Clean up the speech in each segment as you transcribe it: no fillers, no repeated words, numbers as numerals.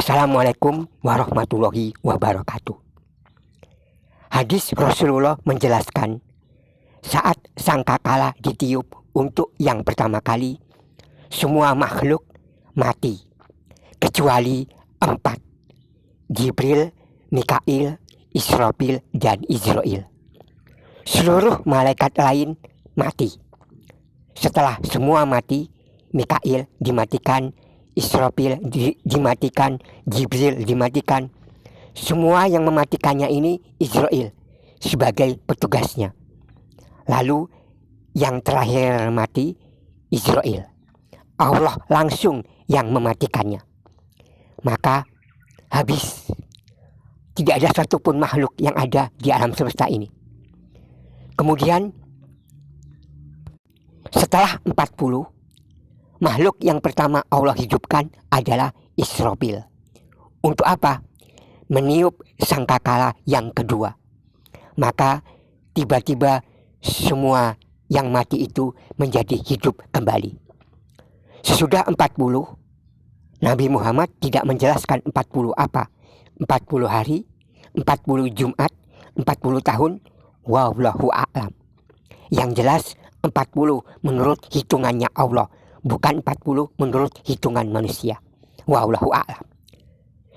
Assalamualaikum warahmatullahi wabarakatuh. Hadis Rasulullah menjelaskan, saat sangkakala ditiup untuk yang pertama kali, semua makhluk mati, kecuali 4, Jibril, Mikail, Israfil, dan Izrail. Seluruh malaikat lain mati. Setelah semua mati, Mikail dimatikan, Israfil dimatikan, Jibril dimatikan. Semua yang mematikannya ini Israel sebagai petugasnya. Lalu yang terakhir mati Israel. Allah langsung yang mematikannya. Maka habis. Tidak ada satupun makhluk yang ada di alam semesta ini. Kemudian setelah 40, makhluk yang pertama Allah hidupkan adalah Israfil. Untuk apa? Meniup sangkakala yang kedua. Maka tiba-tiba semua yang mati itu menjadi hidup kembali. Sesudah 40, Nabi Muhammad tidak menjelaskan 40 apa. 40 hari, 40 Jumat, 40 tahun, wallahu a'lam. Yang jelas 40 menurut hitungannya Allah, bukan 40 menurut hitungan manusia. Wallahu a'lam.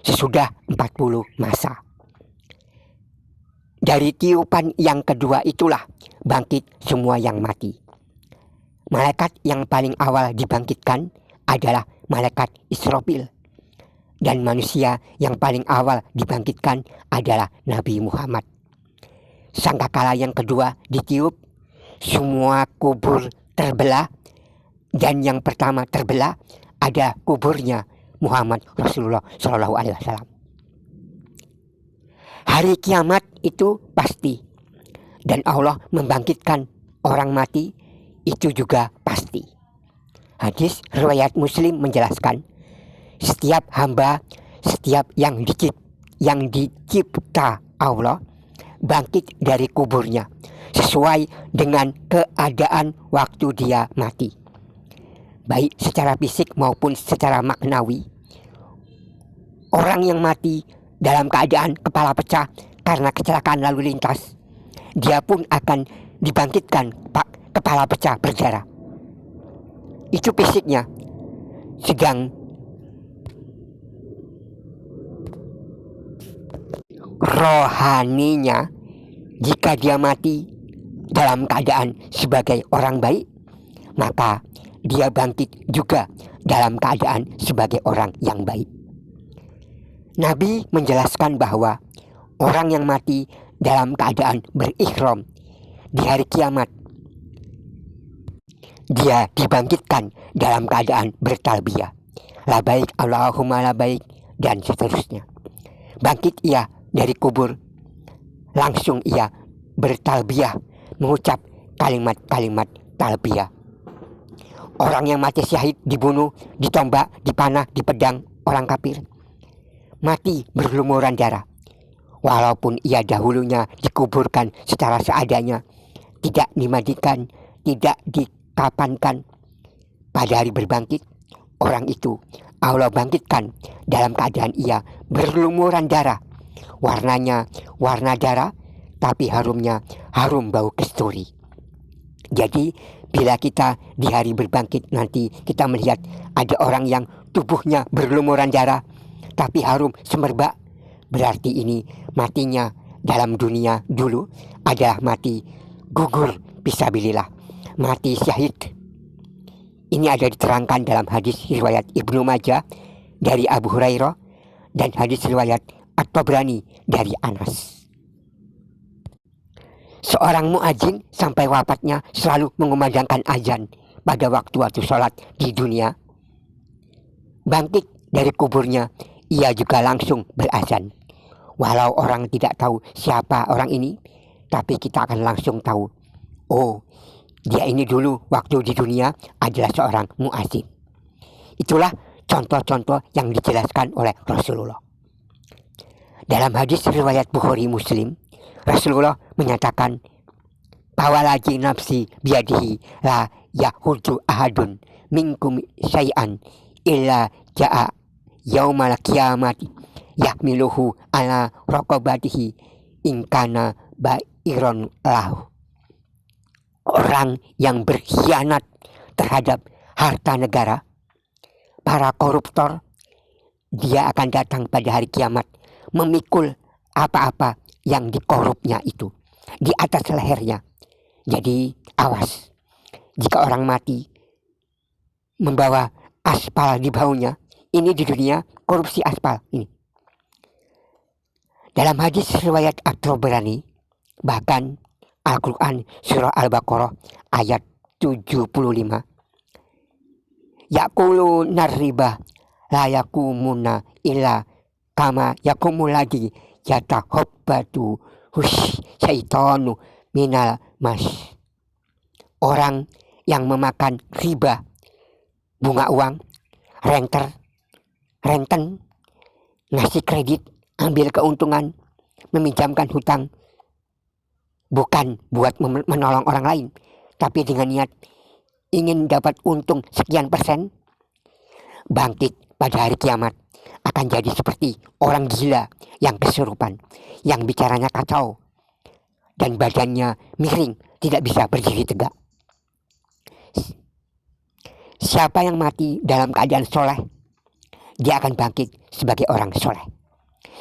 Sesudah 40 masa. Dari tiupan yang kedua itulah bangkit semua yang mati. Malaikat yang paling awal dibangkitkan adalah malaikat Israfil. Dan manusia yang paling awal dibangkitkan adalah Nabi Muhammad. Sangkakala yang kedua ditiup, semua kubur terbelah. Dan yang pertama terbelah ada kuburnya Muhammad Rasulullah SAW. Hari kiamat itu pasti. Dan Allah membangkitkan orang mati itu juga pasti. Hadis riwayat Muslim menjelaskan, setiap hamba, setiap yang dicipta Allah bangkit dari kuburnya sesuai dengan keadaan waktu dia mati, baik secara fisik maupun secara maknawi. Orang yang mati dalam keadaan kepala pecah karena kecelakaan lalu lintas, dia pun akan dibangkitkan kepala pecah berdarah. Itu fisiknya. Sedang rohaninya, jika dia mati dalam keadaan sebagai orang baik, maka dia bangkit juga dalam keadaan sebagai orang yang baik. Nabi menjelaskan bahwa orang yang mati dalam keadaan berikhram di hari kiamat, dia dibangkitkan dalam keadaan bertalbiyah, labaik Allahumma labaik, dan seterusnya. Bangkit ia dari kubur, langsung ia bertalbiyah, mengucap kalimat-kalimat talbiyah. Orang yang mati syahid dibunuh, ditombak, dipanah, dipedang orang kafir, mati berlumuran darah. Walaupun ia dahulunya dikuburkan secara seadanya, tidak dimandikan, tidak dikapankan, pada hari berbangkit, orang itu Allah bangkitkan dalam keadaan ia berlumuran darah. Warnanya warna darah, tapi harumnya harum bau kasturi. Jadi bila kita di hari berbangkit nanti kita melihat ada orang yang tubuhnya berlumuran darah tapi harum semerbak, berarti ini matinya dalam dunia dulu adalah mati gugur fisabilillah, mati syahid. Ini ada diterangkan dalam hadis riwayat Ibnu Majah dari Abu Hurairah dan hadis riwayat At-Tabrani dari Anas. Seorang muadzin sampai wafatnya selalu mengumandangkan azan pada waktu-waktu sholat di dunia. Bangkit dari kuburnya, ia juga langsung berazan. Walau orang tidak tahu siapa orang ini, tapi kita akan langsung tahu, oh, dia ini dulu waktu di dunia adalah seorang muadzin. Itulah contoh-contoh yang dijelaskan oleh Rasulullah. Dalam hadis riwayat Bukhari Muslim, Rasulullah menyatakan, "Fawalladzi nafsi biyadihi la yahudu ahadun minkum syai'an illa ja'a yaumal qiyamati yahmiluhu ala raqabatihi ingkana ba'iron lahu. Orang yang berkhianat terhadap harta negara, para koruptor, dia akan datang pada hari kiamat memikul apa-apa yang dikorupnya itu di atas lehernya. Jadi awas, jika orang mati membawa aspal di baunya, ini di dunia korupsi aspal ini. Dalam hadis riwayat At-Tabrani, bahkan Al-Quran surah Al-Baqarah ayat 75, yaqulu narriba la yakumuna illa kama yakumul lagi yatahobbatu syaitanu minal mas. Orang yang memakan riba, bunga uang, renten, ngasih kredit, ambil keuntungan, meminjamkan hutang, bukan buat menolong orang lain, tapi dengan niat ingin dapat untung sekian persen, bangkit pada hari kiamat akan jadi seperti orang gila yang kesurupan, yang bicaranya kacau, dan badannya miring, tidak bisa berdiri tegak. Siapa yang mati dalam keadaan soleh, dia akan bangkit sebagai orang soleh.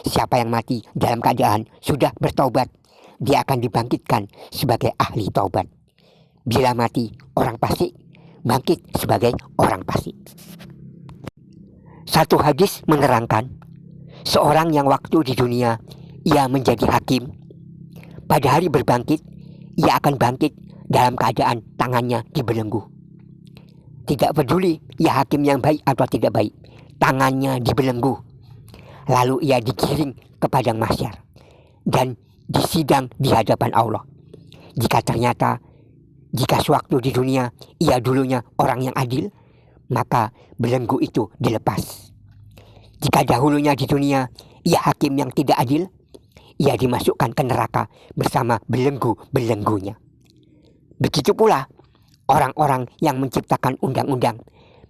Siapa yang mati dalam keadaan sudah bertaubat, dia akan dibangkitkan sebagai ahli taubat. Bila mati orang fasik, bangkit sebagai orang fasik. Satu hadis menerangkan, seorang yang waktu di dunia ia menjadi hakim, pada hari berbangkit ia akan bangkit dalam keadaan tangannya dibelenggu. Tidak peduli ia hakim yang baik atau tidak baik, tangannya dibelenggu. Lalu ia digiring ke padang mahsyar dan disidang di hadapan Allah. Jika sewaktu di dunia ia dulunya orang yang adil, maka belenggu itu dilepas. Jika dahulunya di dunia ia hakim yang tidak adil, ia dimasukkan ke neraka bersama belenggu-belenggunya. Begitu pula orang-orang yang menciptakan undang-undang,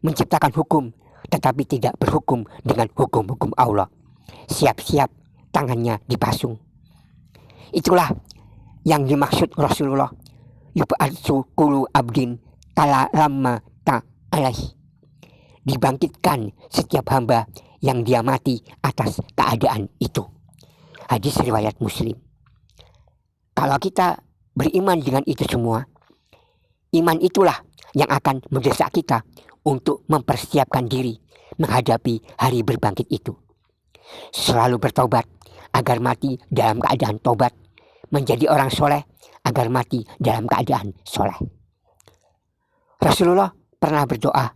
menciptakan hukum, tetapi tidak berhukum dengan hukum-hukum Allah. Siap-siap tangannya dipasung. Itulah yang dimaksud Rasulullah, yub'atsu kullu abdin kala lamma ta'alaih. Dibangkitkan setiap hamba yang dia mati atas keadaan itu. Hadis riwayat Muslim. Kalau kita beriman dengan itu semua, iman itulah yang akan mendesak kita untuk mempersiapkan diri menghadapi hari berbangkit itu. Selalu bertobat agar mati dalam keadaan tobat, menjadi orang soleh agar mati dalam keadaan soleh. Rasulullah pernah berdoa,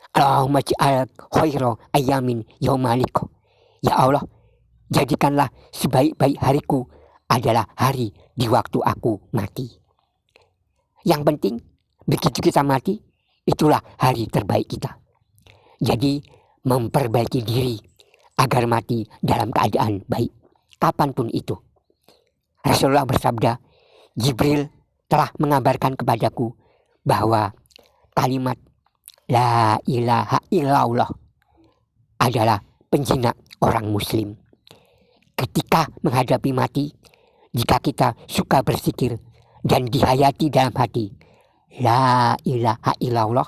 Allahumma ja'al khairu ayyamin yaumaliko. Ya Allah, jadikanlah sebaik-baik hariku adalah hari di waktu aku mati. Yang penting, begitu kita mati, itulah hari terbaik kita. Jadi, memperbaiki diri agar mati dalam keadaan baik, kapanpun itu. Rasulullah bersabda, Jibril telah mengabarkan kepadaku bahwa kalimat La ilaha illallah adalah penjinak orang muslim. Ketika menghadapi mati, jika kita suka bersikir dan dihayati dalam hati La ilaha illallah,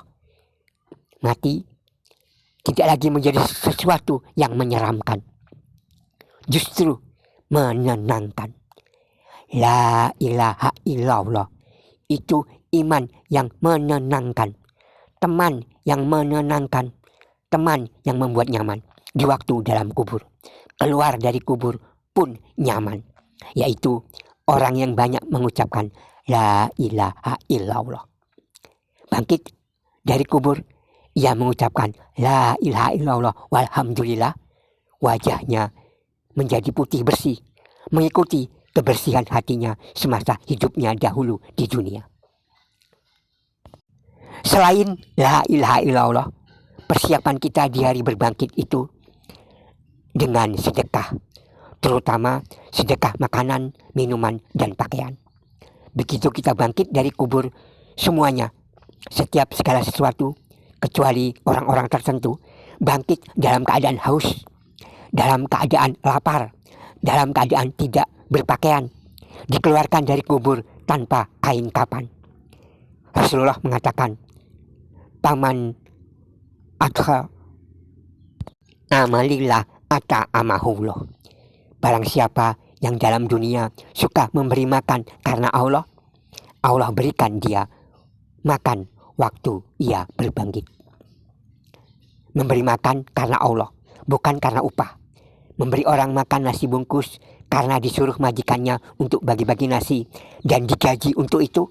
mati tidak lagi menjadi sesuatu yang menyeramkan, justru menenangkan. La ilaha illallah itu iman yang menenangkan, teman yang menenangkan, teman yang membuat nyaman di waktu dalam kubur. Keluar dari kubur pun nyaman, yaitu orang yang banyak mengucapkan La ilaha illallah. Bangkit dari kubur, ia mengucapkan La ilaha illallah walhamdulillah. Wajahnya menjadi putih bersih, mengikuti kebersihan hatinya semasa hidupnya dahulu di dunia. Selain La ilaha illallah, persiapan kita di hari berbangkit itu dengan sedekah, terutama sedekah makanan, minuman, dan pakaian. Begitu kita bangkit dari kubur, semuanya, setiap segala sesuatu, kecuali orang-orang tertentu, bangkit dalam keadaan haus, dalam keadaan lapar, dalam keadaan tidak berpakaian, dikeluarkan dari kubur tanpa kain kapan. Rasulullah mengatakan, "Paman adha amalillah ata amahullah." Barang siapa yang dalam dunia suka memberi makan karena Allah, Allah berikan dia makan waktu ia berbangkit. Memberi makan karena Allah, bukan karena upah. Memberi orang makan nasi bungkus karena disuruh majikannya untuk bagi-bagi nasi dan digaji untuk itu,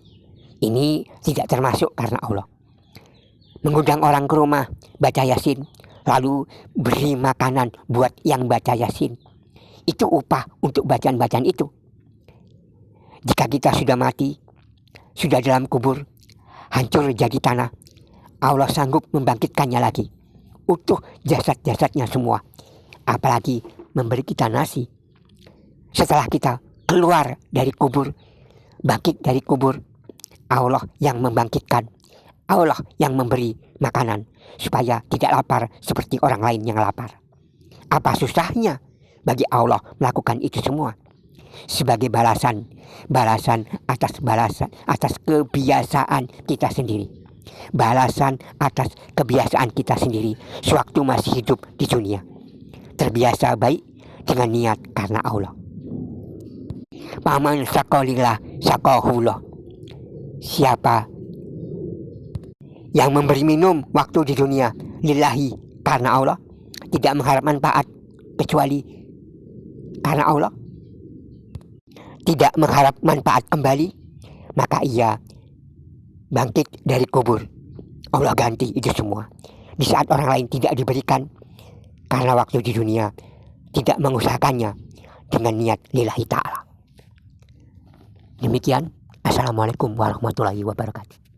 ini tidak termasuk karena Allah. Mengundang orang ke rumah baca Yasin, lalu beri makanan buat yang baca Yasin, itu upah untuk bacaan-bacaan itu. Jika kita sudah mati, sudah dalam kubur, hancur jadi tanah, Allah sanggup membangkitkannya lagi, utuh jasad-jasadnya semua, apalagi memberi kita nasi. Setelah kita keluar dari kubur, bangkit dari kubur, Allah yang membangkitkan, Allah yang memberi makanan supaya tidak lapar seperti orang lain yang lapar. Apa susahnya bagi Allah melakukan itu semua? Sebagai balasan atas kebiasaan kita sendiri. Balasan atas kebiasaan kita sendiri sewaktu masih hidup di dunia. Terbiasa baik dengan niat karena Allah. Paman sakolillah sakohullah. Siapa yang memberi minum waktu di dunia lillahi karena Allah, tidak mengharap manfaat kecuali karena Allah, tidak mengharap manfaat kembali, maka ia bangkit dari kubur. Allah ganti itu semua. Di saat orang lain tidak diberikan karena waktu di dunia tidak mengusahakannya dengan niat lillahi ta'ala. Demikian. Assalamualaikum warahmatullahi wabarakatuh.